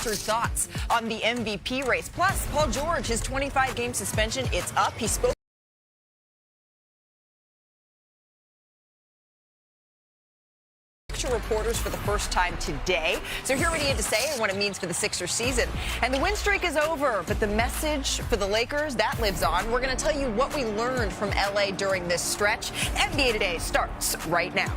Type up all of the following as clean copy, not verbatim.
through thoughts on the MVP race. Plus, Paul George, his 25-game suspension, it's up. He spoke to reporters for the first time today. So hear what he had to say and what it means for the Sixers season. And the win streak is over, but the message for the Lakers, that lives on. We're going to tell you what we learned from LA during this stretch. NBA Today starts right now.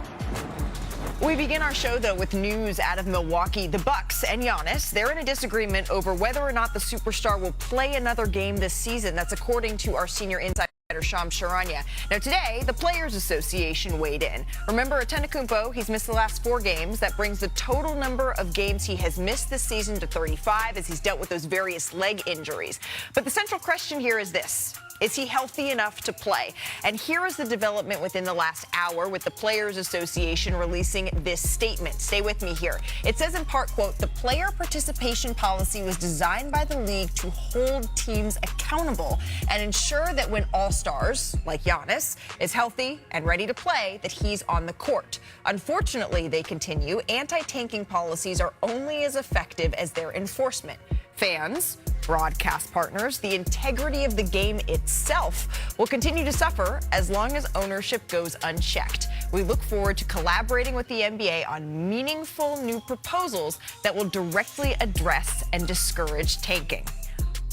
We begin our show, though, with news out of Milwaukee. The Bucks and Giannis, they're in a disagreement over whether or not the superstar will play another game this season. That's according to our senior insider, Shams Charania. Now, today, the Players Association weighed in. Remember, Antetokounmpo, he's missed the last 4 games. That brings the total number of games he has missed this season to 35 as he's dealt with those various leg injuries. But the central question here is this. Is he healthy enough to play? And here is the development within the last hour with the Players Association releasing this statement. Stay with me here. It says in part, quote, the player participation policy was designed by the league to hold teams accountable and ensure that when all-stars, like Giannis, is healthy and ready to play, that he's on the court. Unfortunately, they continue, anti-tanking policies are only as effective as their enforcement. Fans, broadcast partners, the integrity of the game itself will continue to suffer as long as ownership goes unchecked. We look forward to collaborating with the NBA on meaningful new proposals that will directly address and discourage tanking.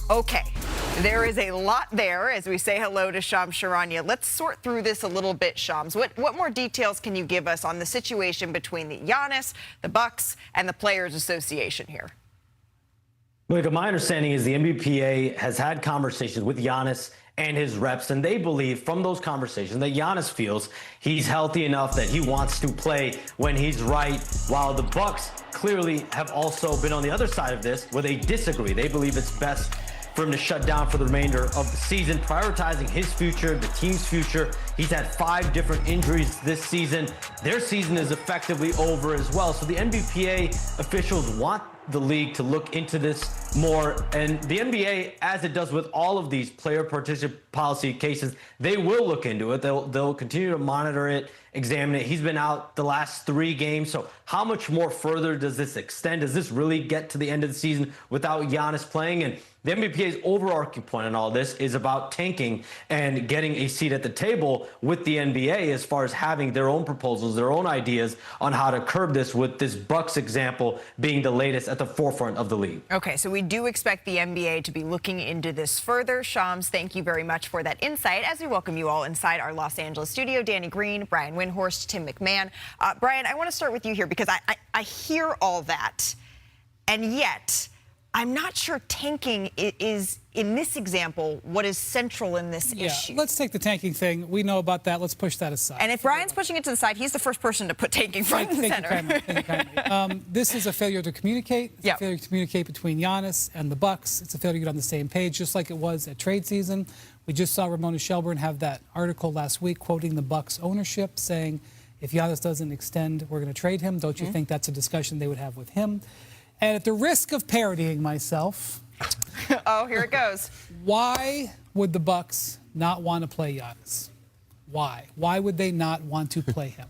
Okay, there is a lot there as we say hello to Shams Charania. Let's sort through this a little bit, Shams. What more details can you give us on the situation between the Giannis, the Bucks, and the Players Association here? Look, my understanding is the NBPA has had conversations with Giannis and his reps, and they believe from those conversations that Giannis feels he's healthy enough that he wants to play when he's right, while the Bucks clearly have also been on the other side of this where they disagree. They believe it's best for him to shut down for the remainder of the season, prioritizing his future, the team's future. He's had 5 different injuries this season. Their season is effectively over as well. So the NBPA officials want the league to look into this more, and the NBA, as it does with all of these player participation policy cases, they will look into it. They'll continue to monitor it, examine it. He's been out the last 3 games, so how much more further does this extend? Does this really get to the end of the season without Giannis playing? And the NBPA's overarching point in all this is about tanking and getting a seat at the table with the NBA as far as having their own proposals, their own ideas on how to curb this, with this Bucks example being the latest at the forefront of the league. Okay, so we do expect the NBA to be looking into this further. Shams, thank you very much for that insight as we welcome you all inside our Los Angeles studio. Danny Green, Brian Windhorst, Tim McMahon. Brian, I want to start with you here because I hear all that, and yet I'm not sure tanking is, in this example, what is central in this issue. Let's take the tanking thing. We know about that. Let's push that aside. And if Brian's pushing it to the side, he's the first person to put tanking front and center. This is a failure to communicate. It's a failure to communicate between Giannis and the Bucks. It's a failure to get on the same page, just like it was at trade season. We just saw Ramona Shelburne have that article last week quoting the Bucks ownership, saying, if Giannis doesn't extend, we're going to trade him. Don't you think that's a discussion they would have with him? And at the risk of parodying myself, oh, here it goes. Why would the Bucks not want to play Giannis? Why? Why would they not want to play him?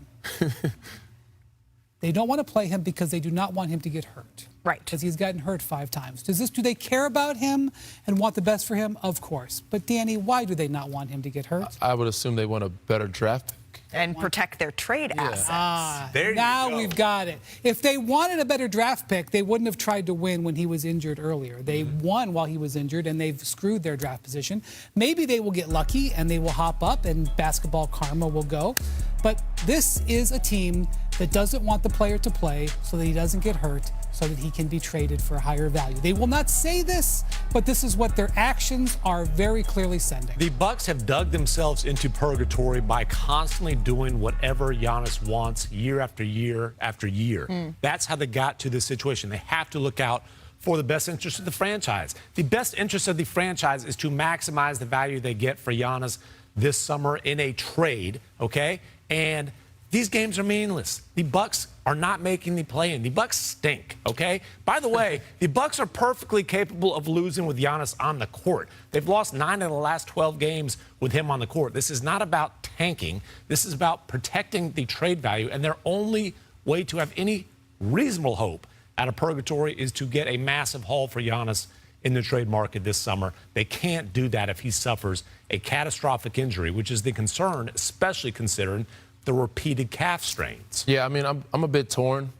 They don't want to play him because they do not want him to get hurt. Right. Because he's gotten hurt 5 times. Do they care about him and want the best for him? Of course. But Danny, why do they not want him to get hurt? I would assume they want a better draft pick. And protect their trade assets. Now we've got it. If they wanted a better draft pick, they wouldn't have tried to win when he was injured earlier. They won while he was injured, and they've screwed their draft position. Maybe they will get lucky, and they will hop up, and basketball karma will go. But this is a team that doesn't want the player to play so that he doesn't get hurt, so that he can be traded for a higher value. They will not say this, but this is what their actions are very clearly sending. The Bucks have dug themselves into purgatory by constantly doing whatever Giannis wants year after year after year. That's how they got to this situation. They have to look out for the best interest of the franchise. The best interest of the franchise is to maximize the value they get for Giannis this summer in a trade, okay? And these games are meaningless. The Bucks are not making the play-in. The Bucks stink, okay? By the way, the Bucks are perfectly capable of losing with Giannis on the court. They've lost 9 of the last 12 games with him on the court. This is not about tanking. This is about protecting the trade value, and their only way to have any reasonable hope out of purgatory is to get a massive haul for Giannis in the trade market this summer. They can't do that if he suffers a catastrophic injury, which is the concern, especially considering the repeated calf strains. Yeah, I mean, I'm a bit torn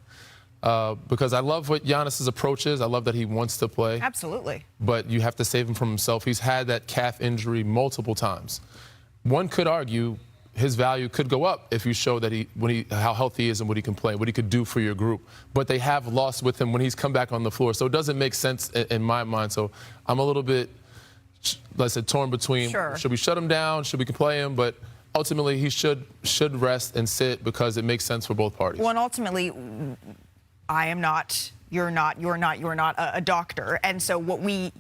because I love what Giannis's approach is. I love that he wants to play. Absolutely. But you have to save him from himself. He's had that calf injury multiple times. One could argue his value could go up if you show that how healthy he is and what he can play, what he could do for your group. But they have lost with him when he's come back on the floor. So it doesn't make sense in my mind. So I'm a little bit, like I said, torn between should we shut him down, should we play him? But ultimately he should rest and sit because it makes sense for both parties. Well, and ultimately, I am not. You're not a doctor, and so what we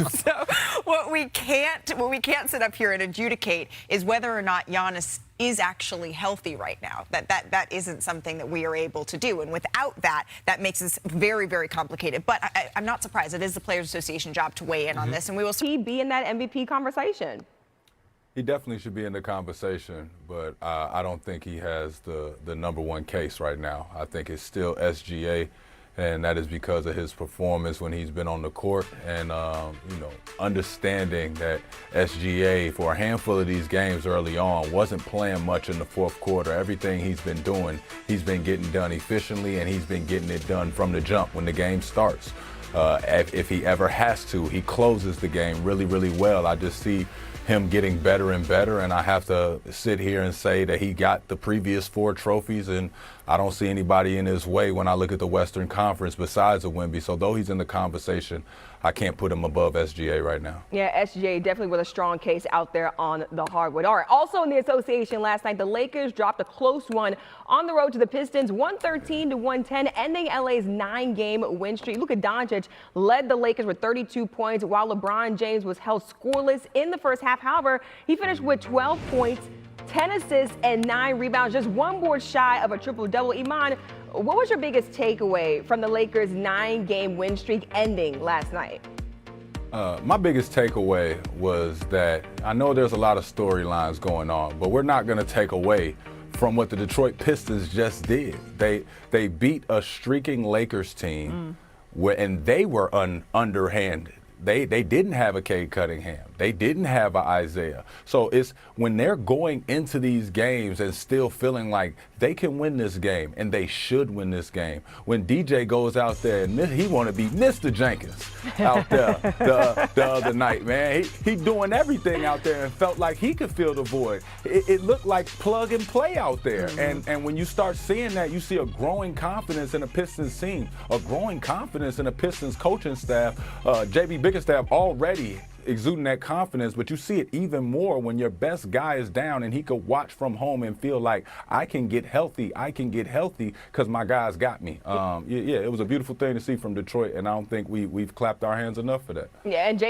so what we can't sit up here and adjudicate is whether or not Giannis is actually healthy right now. That isn't something that we are able to do, and without that makes this very, very complicated. But I'm not surprised. It is the Players Association job to weigh in on this, and we will he be in that MVP conversation? He definitely should be in the conversation, but I don't think he has the number one case right now. I think it's still SGA, and that is because of his performance when he's been on the court and, understanding that SGA, for a handful of these games early on, wasn't playing much in the fourth quarter. Everything he's been doing, he's been getting done efficiently, and he's been getting it done from the jump when the game starts. If he ever has to, he closes the game really, really well. I just see him getting better and better, and I have to sit here and say that he got the previous 4 trophies, and I don't see anybody in his way when I look at the Western Conference besides a Wemby. So though he's in the conversation, I can't put him above SGA right now. Yeah, SGA definitely with a strong case out there on the hardwood. All right, also in the association last night, the Lakers dropped a close one on the road to the Pistons, 113-110, ending LA's 9-game win streak. Luka Doncic led the Lakers with 32 points, while LeBron James was held scoreless in the first half. However, he finished with 12 points, 10 assists, and 9 rebounds, just 1 board shy of a triple-double. Iman, what was your biggest takeaway from the Lakers' 9-game win streak ending last night? My biggest takeaway was that I know there's a lot of storylines going on, but we're not going to take away from what the Detroit Pistons just did. They beat a streaking Lakers team, and they were underhanded. They didn't have a Cade Cunningham. They didn't have an Isaiah. So it's when they're going into these games and still feeling like they can win this game, and they should win this game. When DJ goes out there and he want to be Mr. Jenkins out there the other night, man. He doing everything out there and felt like he could fill the void. It looked like plug and play out there. And when you start seeing that, you see a growing confidence in the Pistons team, a growing confidence in the Pistons coaching staff. JB Bickerstaff already exuding that confidence, but you see it even more when your best guy is down and he could watch from home and feel like I can get healthy because my guys got me. It was a beautiful thing to see from Detroit, and I don't think we've clapped our hands enough for that. Yeah, and Jay